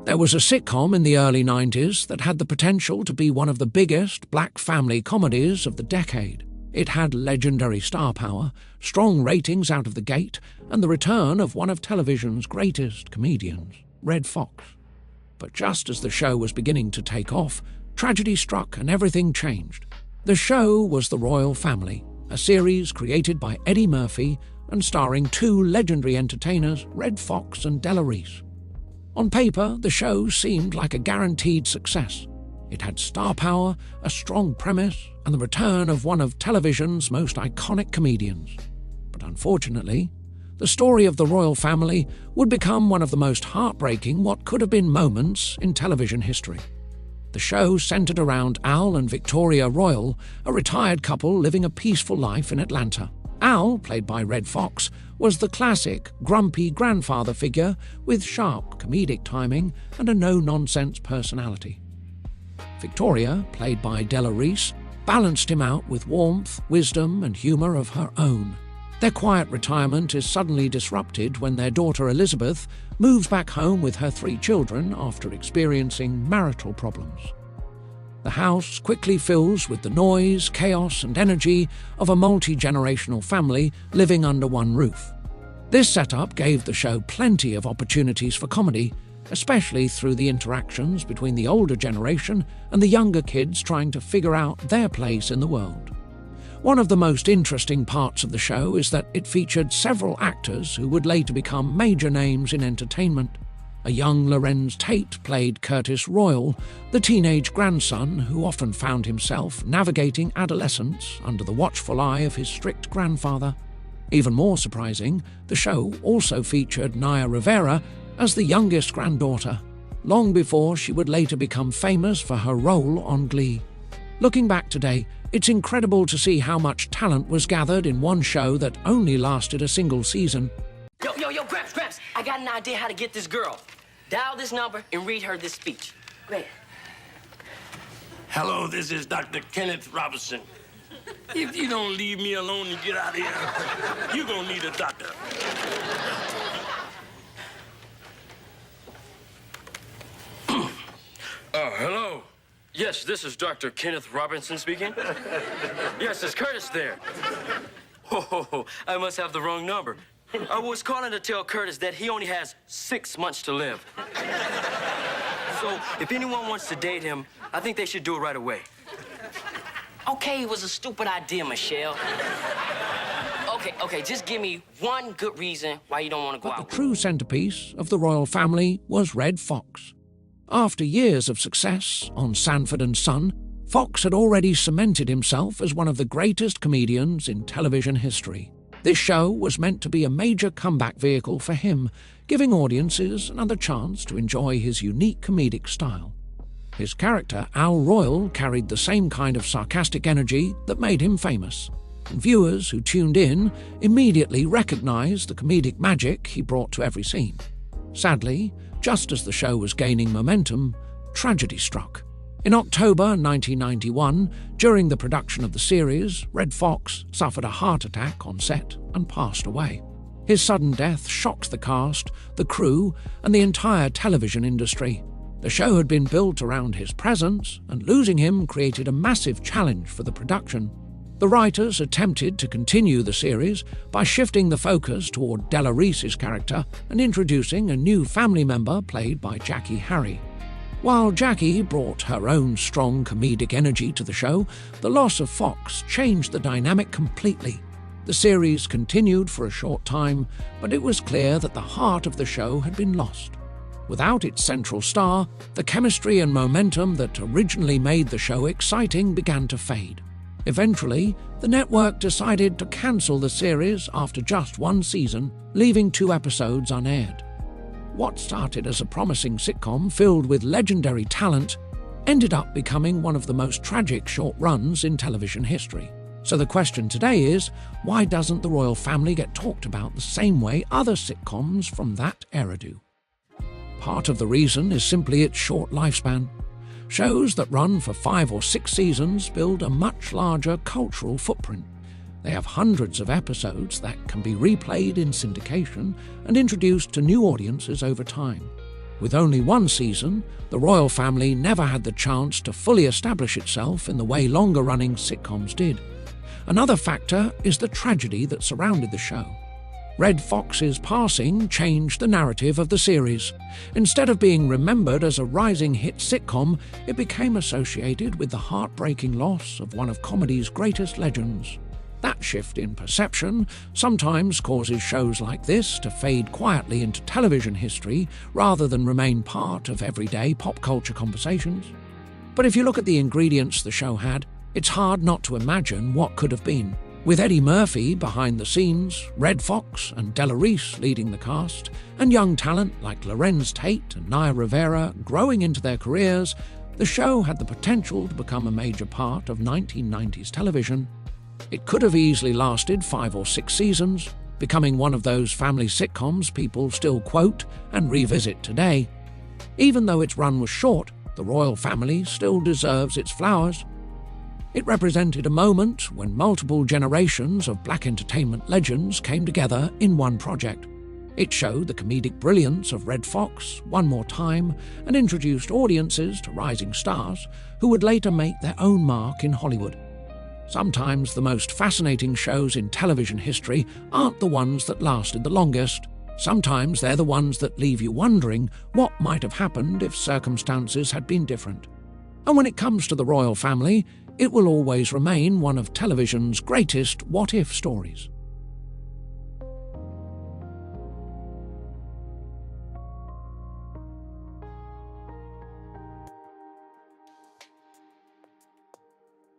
There was a sitcom in the early 90s that had the potential to be one of the biggest black family comedies of the decade. It had legendary star power, strong ratings out of the gate, and the return of one of television's greatest comedians, Redd Foxx. But just as the show was beginning to take off, tragedy struck and everything changed. The show was The Royal Family, a series created by Eddie Murphy and starring two legendary entertainers, Redd Foxx and Della Reese. On paper, the show seemed like a guaranteed success. It had star power, a strong premise, and the return of one of television's most iconic comedians. But unfortunately, the story of the royal family would become one of the most heartbreaking what could have been moments in television history. The show centered around Al and Victoria Royal, a retired couple living a peaceful life in Atlanta. Al, played by Redd Foxx, was the classic, grumpy grandfather figure with sharp comedic timing and a no-nonsense personality. Victoria, played by Della Reese, balanced him out with warmth, wisdom, and humor of her own. Their quiet retirement is suddenly disrupted when their daughter Elizabeth moves back home with her 3 children after experiencing marital problems. The house quickly fills with the noise, chaos, and energy of a multi-generational family living under one roof. This setup gave the show plenty of opportunities for comedy, especially through the interactions between the older generation and the younger kids trying to figure out their place in the world. One of the most interesting parts of the show is that it featured several actors who would later become major names in entertainment. A young Lorenz Tate played Curtis Royal, the teenage grandson who often found himself navigating adolescence under the watchful eye of his strict grandfather. Even more surprising, the show also featured Naya Rivera as the youngest granddaughter, long before she would later become famous for her role on Glee. Looking back today, it's incredible to see how much talent was gathered in one show that only lasted a single season. Yo, Gramps, I got an idea how to get this girl. Dial this number and read her this speech. Go ahead. Hello, this is Dr. Kenneth Robinson. If you don't leave me alone and get out of here, you're gonna need a doctor. Hello. Yes, this is Dr. Kenneth Robinson speaking. Yes, is Curtis there? Oh, I must have the wrong number. I was calling to tell Curtis that he only has 6 months to live. So, if anyone wants to date him, I think they should do it right away. Okay, it was a stupid idea, Michelle. Okay, just give me one good reason why you don't want to go But out. the true centerpiece of the royal family was Redd Foxx. After years of success on Sanford and Son, Foxx had already cemented himself as one of the greatest comedians in television history. This show was meant to be a major comeback vehicle for him, giving audiences another chance to enjoy his unique comedic style. His character, Al Royal, carried the same kind of sarcastic energy that made him famous, and viewers who tuned in immediately recognized the comedic magic he brought to every scene. Sadly, just as the show was gaining momentum, tragedy struck. In October 1991, during the production of the series, Redd Foxx suffered a heart attack on set and passed away. His sudden death shocked the cast, the crew, and the entire television industry. The show had been built around his presence, and losing him created a massive challenge for the production. The writers attempted to continue the series by shifting the focus toward Della Reese's character and introducing a new family member played by Jackie Harry. While Jackie brought her own strong comedic energy to the show, the loss of Foxx changed the dynamic completely. The series continued for a short time, but it was clear that the heart of the show had been lost. Without its central star, the chemistry and momentum that originally made the show exciting began to fade. Eventually, the network decided to cancel the series after just 1 season, leaving 2 episodes unaired. What started as a promising sitcom filled with legendary talent ended up becoming one of the most tragic short runs in television history. So the question today is, why doesn't the royal family get talked about the same way other sitcoms from that era do? Part of the reason is simply its short lifespan. Shows that run for 5 or 6 seasons build a much larger cultural footprint. They have hundreds of episodes that can be replayed in syndication and introduced to new audiences over time. With only one season, the royal family never had the chance to fully establish itself in the way longer-running sitcoms did. Another factor is the tragedy that surrounded the show. Redd Foxx's passing changed the narrative of the series. Instead of being remembered as a rising hit sitcom, it became associated with the heartbreaking loss of one of comedy's greatest legends. That shift in perception sometimes causes shows like this to fade quietly into television history rather than remain part of everyday pop culture conversations. But if you look at the ingredients the show had, it's hard not to imagine what could have been. With Eddie Murphy behind the scenes, Redd Foxx and Della Reese leading the cast, and young talent like Lorenz Tate and Naya Rivera growing into their careers, the show had the potential to become a major part of 1990s television. It could have easily lasted 5 or 6 seasons, becoming one of those family sitcoms people still quote and revisit today. Even though its run was short, the royal family still deserves its flowers. It represented a moment when multiple generations of black entertainment legends came together in one project. It showed the comedic brilliance of Redd Foxx one more time and introduced audiences to rising stars who would later make their own mark in Hollywood. Sometimes the most fascinating shows in television history aren't the ones that lasted the longest. Sometimes they're the ones that leave you wondering what might have happened if circumstances had been different. And when it comes to the royal family, it will always remain one of television's greatest what-if stories.